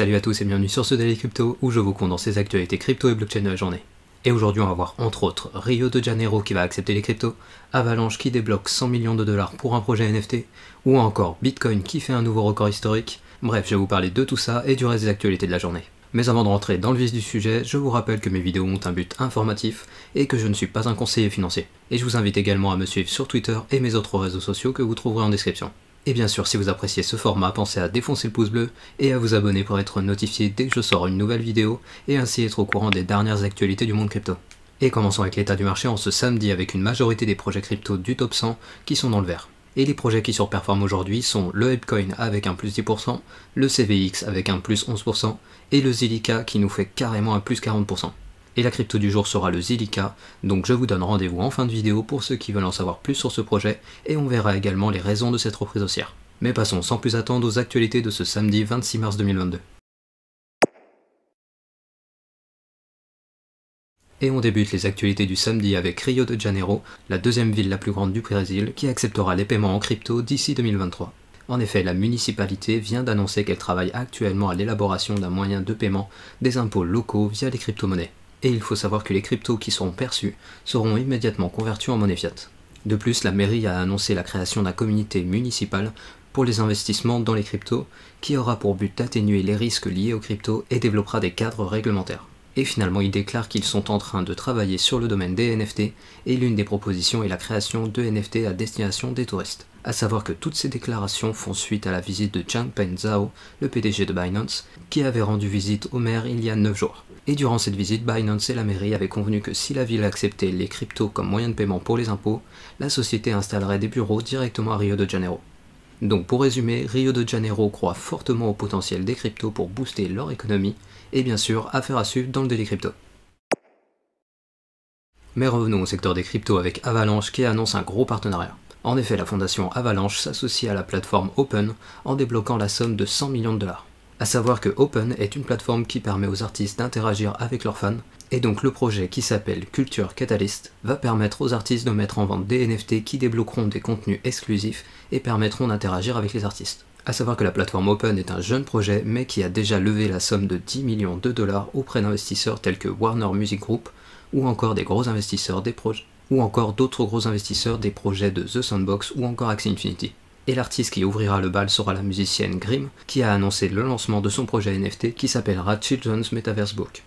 Salut à tous et bienvenue sur ce Daily Crypto où je vous condense les actualités crypto et blockchain de la journée. Et aujourd'hui on va voir entre autres Rio de Janeiro qui va accepter les cryptos, Avalanche qui débloque 100 millions de dollars pour un projet NFT, ou encore Bitcoin qui fait un nouveau record historique. Bref, je vais vous parler de tout ça et du reste des actualités de la journée. Mais avant de rentrer dans le vif du sujet, je vous rappelle que mes vidéos ont un but informatif et que je ne suis pas un conseiller financier. Et je vous invite également à me suivre sur Twitter et mes autres réseaux sociaux que vous trouverez en description. Et bien sûr, si vous appréciez ce format, pensez à défoncer le pouce bleu et à vous abonner pour être notifié dès que je sors une nouvelle vidéo et ainsi être au courant des dernières actualités du monde crypto. Et commençons avec l'état du marché en ce samedi avec une majorité des projets crypto du top 100 qui sont dans le vert. Et les projets qui surperforment aujourd'hui sont le Apecoin avec un plus 10%, le CVX avec un plus 11% et le Zilliqa qui nous fait carrément un plus 40%. Et la crypto du jour sera le Zilliqa, donc je vous donne rendez-vous en fin de vidéo pour ceux qui veulent en savoir plus sur ce projet, et on verra également les raisons de cette reprise haussière. Mais passons sans plus attendre aux actualités de ce samedi 26 mars 2022. Et on débute les actualités du samedi avec Rio de Janeiro, la deuxième ville la plus grande du Brésil, qui acceptera les paiements en crypto d'ici 2023. En effet, la municipalité vient d'annoncer qu'elle travaille actuellement à l'élaboration d'un moyen de paiement des impôts locaux via les crypto-monnaies. Et il faut savoir que les cryptos qui seront perçus seront immédiatement convertis en monnaie fiat. De plus, la mairie a annoncé la création d'un comité municipal pour les investissements dans les cryptos, qui aura pour but d'atténuer les risques liés aux cryptos et développera des cadres réglementaires. Et finalement, ils déclarent qu'ils sont en train de travailler sur le domaine des NFT, et l'une des propositions est la création de NFT à destination des touristes. A savoir que toutes ces déclarations font suite à la visite de Changpeng Zhao, le PDG de Binance, qui avait rendu visite au maire il y a 9 jours. Et durant cette visite, Binance et la mairie avaient convenu que si la ville acceptait les cryptos comme moyen de paiement pour les impôts, la société installerait des bureaux directement à Rio de Janeiro. Donc pour résumer, Rio de Janeiro croit fortement au potentiel des cryptos pour booster leur économie, et bien sûr, affaire à suivre dans le Daily Crypto. Mais revenons au secteur des cryptos avec Avalanche qui annonce un gros partenariat. En effet, la fondation Avalanche s'associe à la plateforme Open en débloquant la somme de 100 millions de dollars. A savoir que Open est une plateforme qui permet aux artistes d'interagir avec leurs fans, et donc le projet qui s'appelle Culture Catalyst va permettre aux artistes de mettre en vente des NFT qui débloqueront des contenus exclusifs et permettront d'interagir avec les artistes. A savoir que la plateforme Open est un jeune projet mais qui a déjà levé la somme de 10 millions de dollars auprès d'investisseurs tels que Warner Music Group ou encore des gros investisseurs des projets, ou encore d'autres gros investisseurs des projets de The Sandbox ou encore Axie Infinity. Et l'artiste qui ouvrira le bal sera la musicienne Grimm, qui a annoncé le lancement de son projet NFT qui s'appellera Children's Metaverse Book.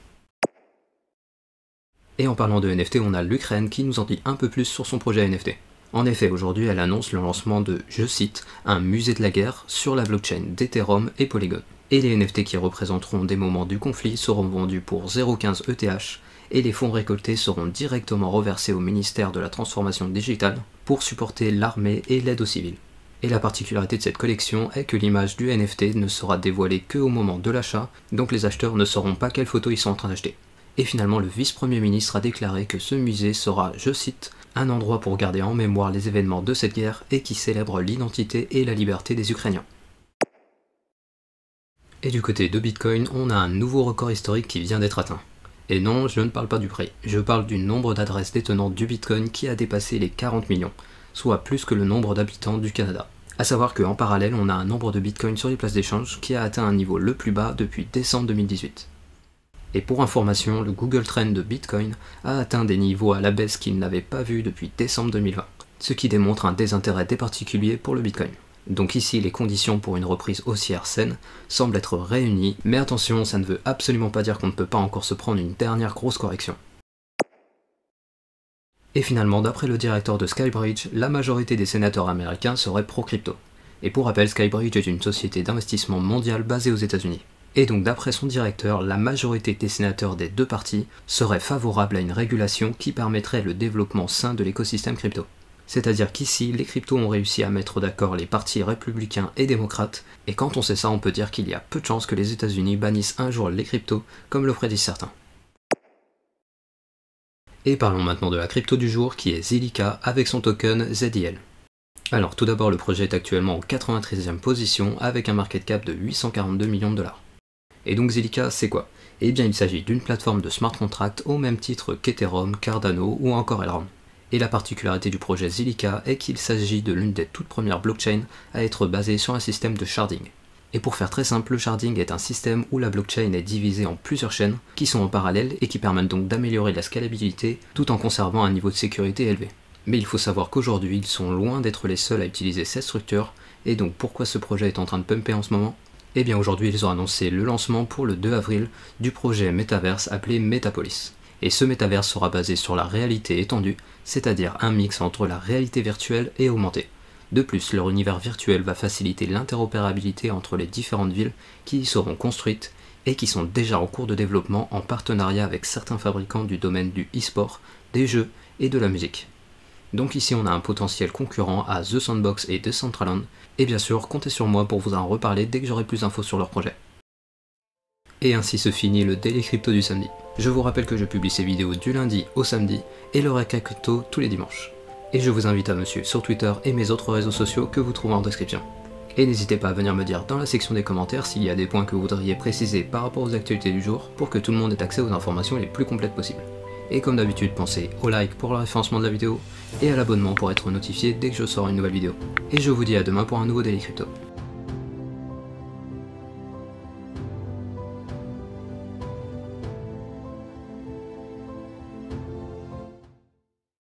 Et en parlant de NFT, on a l'Ukraine qui nous en dit un peu plus sur son projet NFT. En effet, aujourd'hui, elle annonce le lancement de, je cite, un musée de la guerre sur la blockchain d'Ethereum et Polygon. Et les NFT qui représenteront des moments du conflit seront vendus pour 0,15 ETH, et les fonds récoltés seront directement reversés au ministère de la Transformation Digitale pour supporter l'armée et l'aide aux civils. Et la particularité de cette collection est que l'image du NFT ne sera dévoilée qu'au moment de l'achat, donc les acheteurs ne sauront pas quelle photo ils sont en train d'acheter. Et finalement, le vice-premier ministre a déclaré que ce musée sera, je cite, un endroit pour garder en mémoire les événements de cette guerre et qui célèbre l'identité et la liberté des Ukrainiens. Et du côté de Bitcoin, on a un nouveau record historique qui vient d'être atteint. Et non, je ne parle pas du prix, je parle du nombre d'adresses détenantes du Bitcoin qui a dépassé les 40 millions, soit plus que le nombre d'habitants du Canada. A savoir qu'en parallèle, on a un nombre de Bitcoin sur les places d'échange qui a atteint un niveau le plus bas depuis décembre 2018. Et pour information, le Google Trend de Bitcoin a atteint des niveaux à la baisse qu'il n'avait pas vus depuis décembre 2020, ce qui démontre un désintérêt des particuliers pour le Bitcoin. Donc ici, les conditions pour une reprise haussière saine semblent être réunies, mais attention, ça ne veut absolument pas dire qu'on ne peut pas encore se prendre une dernière grosse correction. Et finalement, d'après le directeur de Skybridge, la majorité des sénateurs américains seraient pro-crypto. Et pour rappel, Skybridge est une société d'investissement mondiale basée aux États-Unis. Et donc d'après son directeur, la majorité des sénateurs des deux partis seraient favorables à une régulation qui permettrait le développement sain de l'écosystème crypto. C'est-à-dire qu'ici, les cryptos ont réussi à mettre d'accord les partis républicains et démocrates, et quand on sait ça, on peut dire qu'il y a peu de chances que les États-Unis bannissent un jour les cryptos, comme le prédisent certains. Et parlons maintenant de la crypto du jour qui est Zilliqa avec son token ZIL. Alors tout d'abord, le projet est actuellement en 93e position avec un market cap de 842 millions de dollars. Et donc Zilliqa, c'est quoi? Eh bien il s'agit d'une plateforme de smart contract au même titre qu'Ethereum, Cardano ou encore Elrond. Et la particularité du projet Zilliqa est qu'il s'agit de l'une des toutes premières blockchains à être basée sur un système de sharding. Et pour faire très simple, le sharding est un système où la blockchain est divisée en plusieurs chaînes qui sont en parallèle et qui permettent donc d'améliorer la scalabilité tout en conservant un niveau de sécurité élevé. Mais il faut savoir qu'aujourd'hui, ils sont loin d'être les seuls à utiliser cette structure, et donc pourquoi ce projet est en train de pumper en ce moment? Eh bien aujourd'hui, ils ont annoncé le lancement pour le 2 avril du projet Metaverse appelé Metapolis. Et ce Metaverse sera basé sur la réalité étendue, c'est-à-dire un mix entre la réalité virtuelle et augmentée. De plus, leur univers virtuel va faciliter l'interopérabilité entre les différentes villes qui y seront construites et qui sont déjà en cours de développement en partenariat avec certains fabricants du domaine du e-sport, des jeux et de la musique. Donc ici on a un potentiel concurrent à The Sandbox et Decentraland, et bien sûr comptez sur moi pour vous en reparler dès que j'aurai plus d'infos sur leur projet. Et ainsi se finit le Daily Crypto du samedi. Je vous rappelle que je publie ces vidéos du lundi au samedi et le récap crypto tous les dimanches. Et je vous invite à me suivre sur Twitter et mes autres réseaux sociaux que vous trouverez en description. Et n'hésitez pas à venir me dire dans la section des commentaires s'il y a des points que vous voudriez préciser par rapport aux actualités du jour pour que tout le monde ait accès aux informations les plus complètes possibles. Et comme d'habitude, pensez au like pour le référencement de la vidéo et à l'abonnement pour être notifié dès que je sors une nouvelle vidéo. Et je vous dis à demain pour un nouveau Daily Crypto.